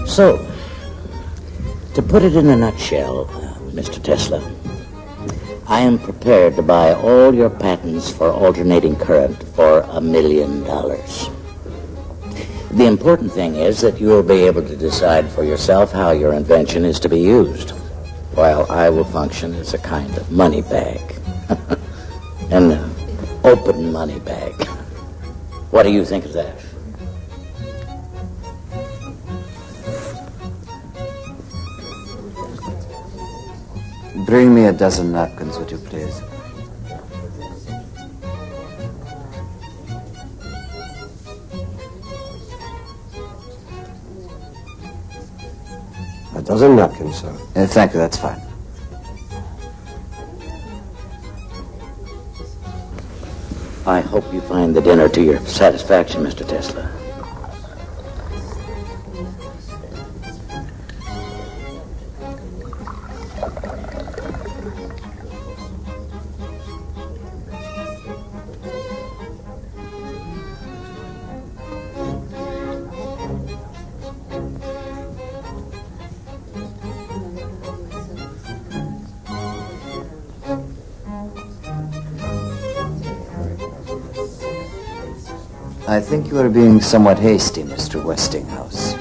So, to put it in a nutshell, Mr. Tesla, I am prepared to buy all your patents for alternating current for $1 million. The important thing is that you will be able to decide for yourself how your invention is to be used, while I will function as a kind of money bag. An open money bag. What do you think of that? Bring me a dozen napkins, would you please? A dozen napkins, sir. Thank you, that's fine. I hope you find the dinner to your satisfaction, Mr. Tesla. I think you are being somewhat hasty, Mr. Westinghouse.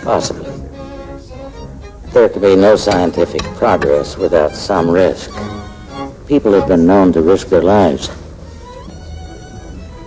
Possibly. There can be no scientific progress without some risk. People have been known to risk their lives.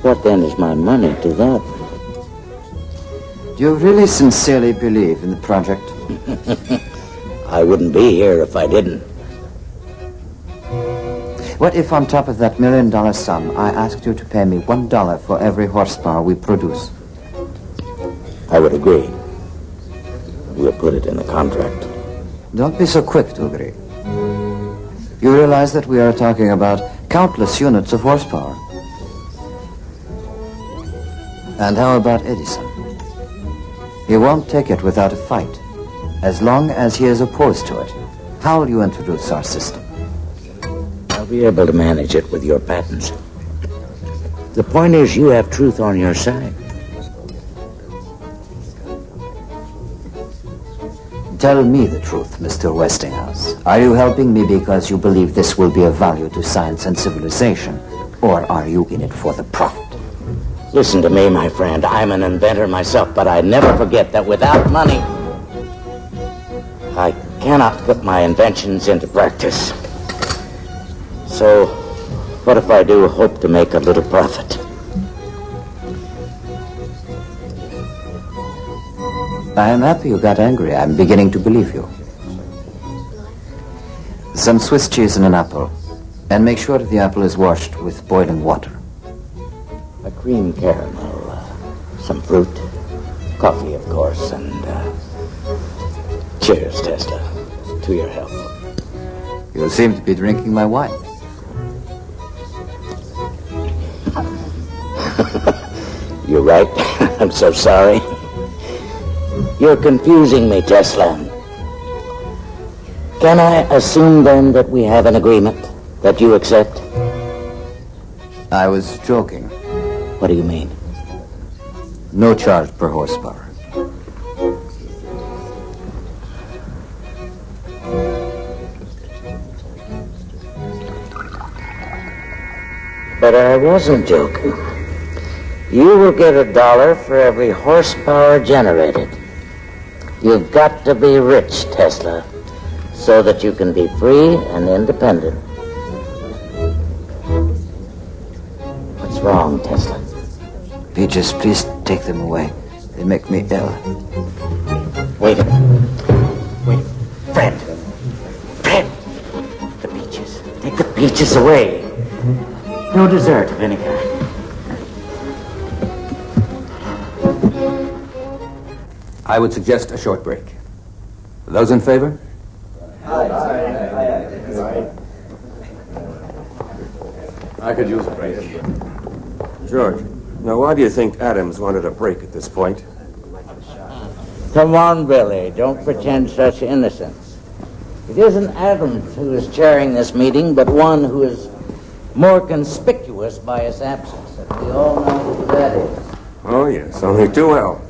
What then is my money to that? Do you really sincerely believe in the project? I wouldn't be here if I didn't. What if on top of that $1 million sum, I asked you to pay me $1 for every horsepower we produce? I would agree. We'll put it in the contract. Don't be so quick to agree. You realize that we are talking about countless units of horsepower. And how about Edison? He won't take it without a fight. As long as he is opposed to it, how will you introduce our system? I'll be able to manage it with your patents. The point is, you have truth on your side. Tell me the truth, Mr. Westinghouse. Are you helping me because you believe this will be of value to science and civilization? Or are you in it for the profit? Listen to me, my friend. I'm an inventor myself, but I never forget that without money, I cannot put my inventions into practice. So, what if I do hope to make a little profit? I am happy you got angry. I'm beginning to believe you. Some Swiss cheese and an apple. And make sure that the apple is washed with boiling water. A cream caramel, some fruit, coffee, of course, and cheers, Tesla, to your health. You seem to be drinking my wine. You're right. I'm so sorry. You're confusing me, Tesla. Can I assume, then, that we have an agreement that you accept? I was joking. What do you mean? No charge per horsepower. But I wasn't joking. You will get $1 for every horsepower generated. You've got to be rich, Tesla, so that you can be free and independent. What's wrong, Tesla? Peaches, please take them away. They make me ill. Wait. Wait. Fred. Fred. The peaches. Take the peaches away. No dessert of any kind. I would suggest a short break. Those in favor? I could use a break. George, now why do you think Adams wanted a break at this point? Come on, Billy. Don't pretend such innocence. It isn't Adams who is chairing this meeting, but one who is more conspicuous by his absence. And we all know who that is. Oh, yes, only too well.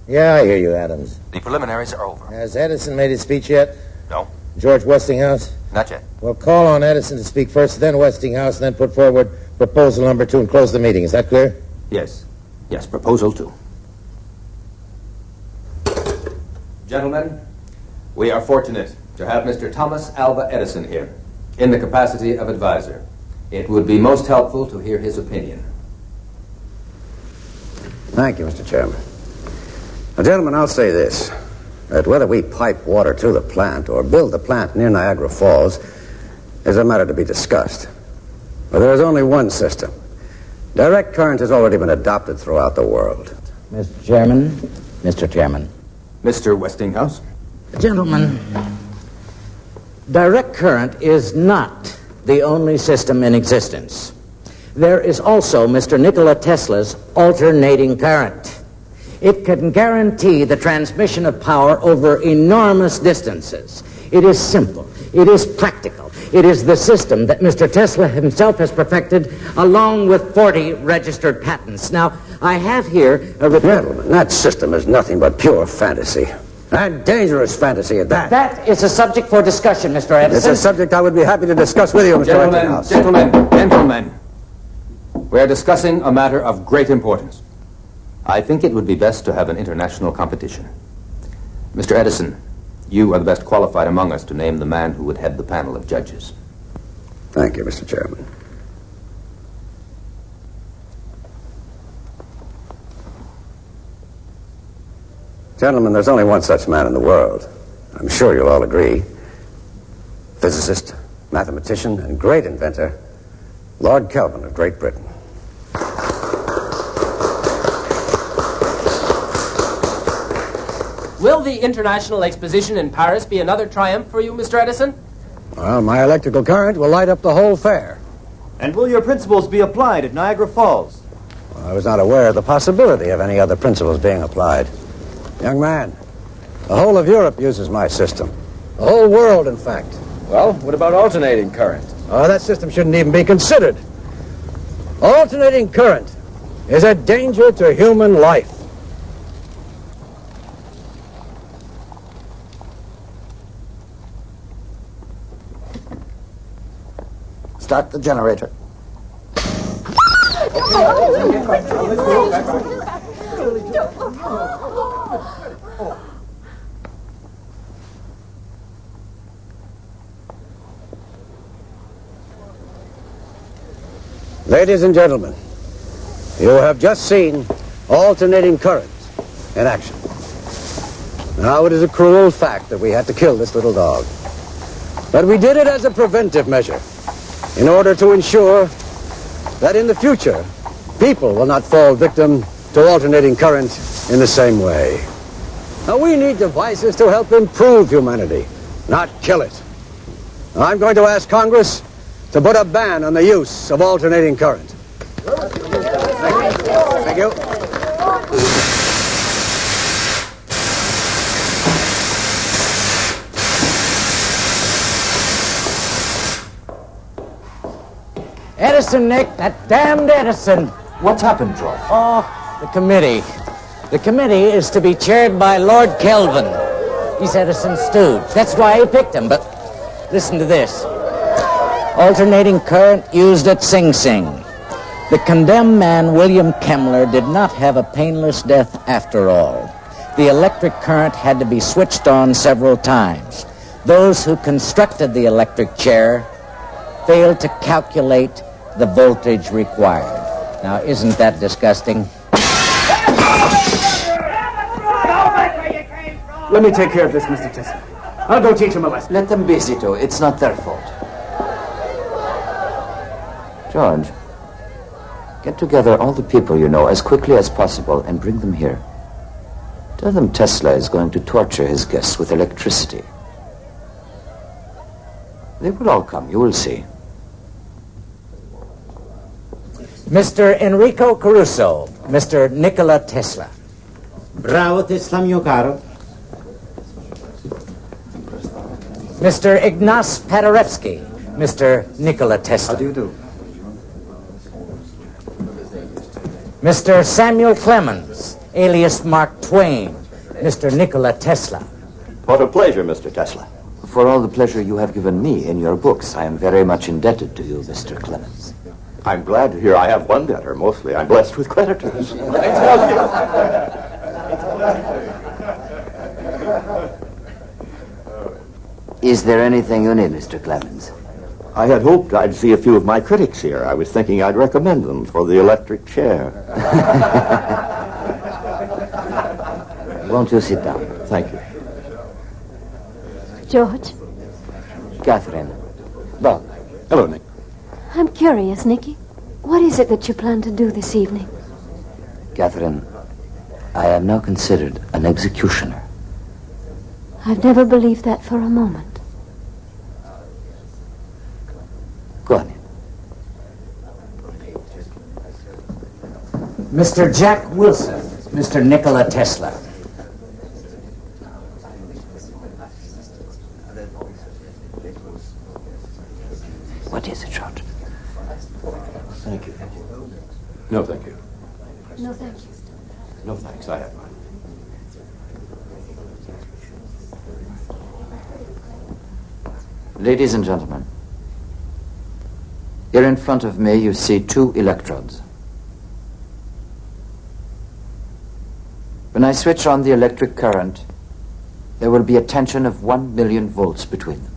Yeah, I hear you, Adams. The preliminaries are over. Has Edison made his speech yet? No, George Westinghouse? not yet. Well, call on Edison to speak first, then Westinghouse, and then put forward proposal number 2 and close the meeting. Is that clear? Yes. Yes, proposal 2. Gentlemen, we are fortunate to have Mr. Thomas Alva Edison here in the capacity of advisor. It would be most helpful to hear his opinion. Thank you, Mr. Chairman. Now, gentlemen, I'll say this, that whether we pipe water to the plant or build the plant near Niagara Falls is a matter to be discussed. But there is only one system. Direct current has already been adopted throughout the world. Mr. Chairman, Mr. Chairman. Mr. Westinghouse? Gentlemen, direct current is not the only system in existence. There is also Mr. Nikole Tesla's alternating current. It can guarantee the transmission of power over enormous distances. It is simple. It is practical. It is the system that Mr. Tesla himself has perfected, along with 40 registered patents. Now, I have here a report. Gentlemen, that system is nothing but pure fantasy. And dangerous fantasy at that. That is a subject for discussion, Mr. Edison. It's a subject I would be happy to discuss with you, Mr. Westinghouse. Gentlemen. We are discussing a matter of great importance. I think it would be best to have an international competition. Mr. Edison, you are the best qualified among us to name the man who would head the panel of judges. Thank you, Mr. Chairman. Gentlemen, there's only one such man in the world. I'm sure you'll all agree. Physicist, mathematician, and great inventor, Lord Kelvin of Great Britain. Will the International Exposition in Paris be another triumph for you, Mr. Edison? Well, my electrical current will light up the whole fair. And will your principles be applied at Niagara Falls? Well, I was not aware of the possibility of any other principles being applied. Young man, the whole of Europe uses my system. The whole world, in fact. Well, what about alternating current? That system shouldn't even be considered. Alternating current is a danger to human life. Start the generator. Ladies and gentlemen, you have just seen alternating current in action. Now, it is a cruel fact that we had to kill this little dog. But we did it as a preventive measure in order to ensure that in the future, people will not fall victim to alternating current in the same way. Now, we need devices to help improve humanity, not kill it. Now, I'm going to ask Congress to put a ban on the use of alternating current. Thank you. Edison, Nick, that damned Edison. What's happened, George? Oh, the committee. The committee is to be chaired by Lord Kelvin. He's Edison's stooge. That's why he picked him, but listen to this. Alternating current used at Sing Sing. The condemned man, William Kemmler, did not have a painless death after all. The electric current had to be switched on several times. Those who constructed the electric chair failed to calculate the voltage required. Now, isn't that disgusting? Let me take care of this, Mr. Tesla. I'll go teach him a lesson. Let them be, Zito. It's not their fault. George, get together all the people you know as quickly as possible and bring them here. Tell them Tesla is going to torture his guests with electricity. They will all come, you will see. Mr. Enrico Caruso, Mr. Nikole Tesla. Bravo Tesla, mio caro. Mr. Ignace Paderewski, Mr. Nikole Tesla. How do you do? Mr. Samuel Clemens, alias Mark Twain, Mr. Nikole Tesle. What a pleasure, Mr. Tesla. For all the pleasure you have given me in your books, I am very much indebted to you, Mr. Clemens. I'm glad to hear I have one debtor. Mostly I'm blessed with creditors. Is there anything you need, Mr. Clemens? I had hoped I'd see a few of my critics here. I was thinking I'd recommend them for the electric chair. Won't you sit down? Thank you. George? Catherine. Bob. Hello, Nick. I'm curious, Nicky. What is it that you plan to do this evening? Catherine, I am now considered an executioner. I've never believed that for a moment. Go on. Mr. Jack Wilson, Mr. Nikole Tesle. What is it, George? Thank you. No, thank you. No, thank you. No, thanks. I have mine. Ladies and gentlemen, here in front of me you see 2 electrodes. When I switch on the electric current, there will be a tension of 1 million volts between them.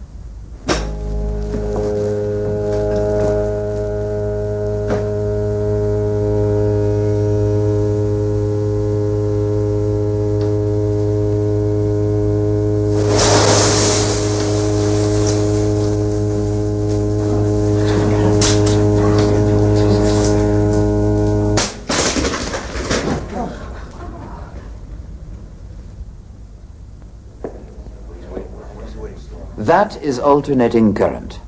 That is alternating current.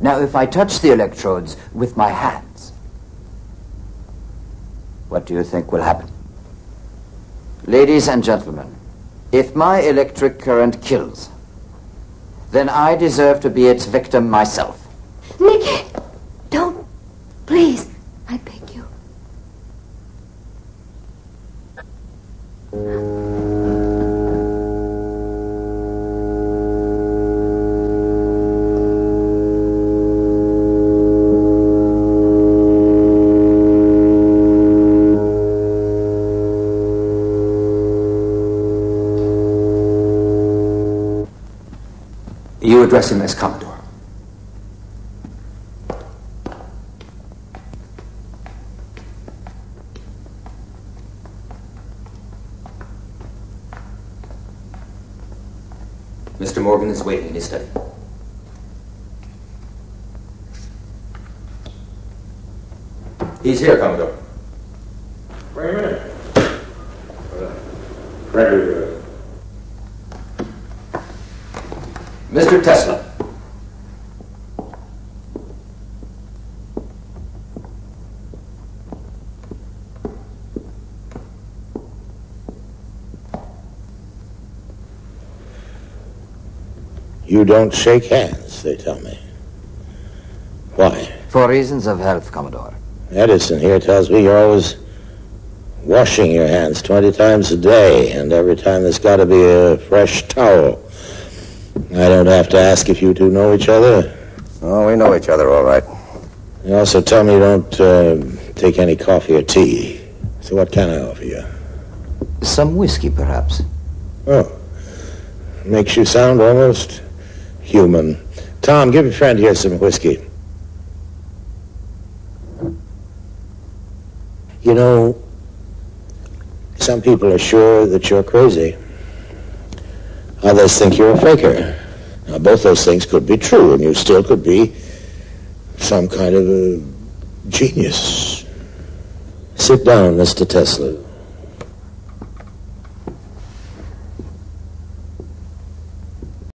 Now, if I touch the electrodes with my hands, what do you think will happen? Ladies and gentlemen, if my electric current kills, then I deserve to be its victim myself. Nicky! Don't. Please. I beg you. You address him as Commodore. Mr. Morgan is waiting in his study. He's here, Commodore. Wait a minute. Ready. Mr. Tesla. You don't shake hands, they tell me. Why? For reasons of health, Commodore. Edison here tells me you're always washing your hands 20 times a day, and every time there's got to be a fresh towel. I don't have to ask if you two know each other. Oh, we know each other all right. You also tell me you don't take any coffee or tea. So what can I offer you? Some whiskey, perhaps. Oh. Makes you sound almost human. Tom, give your friend here some whiskey. You know, some people are sure that you're crazy. Others think you're a faker. Now, both those things could be true, and you still could be some kind of a genius. Sit down, Mr. Tesla.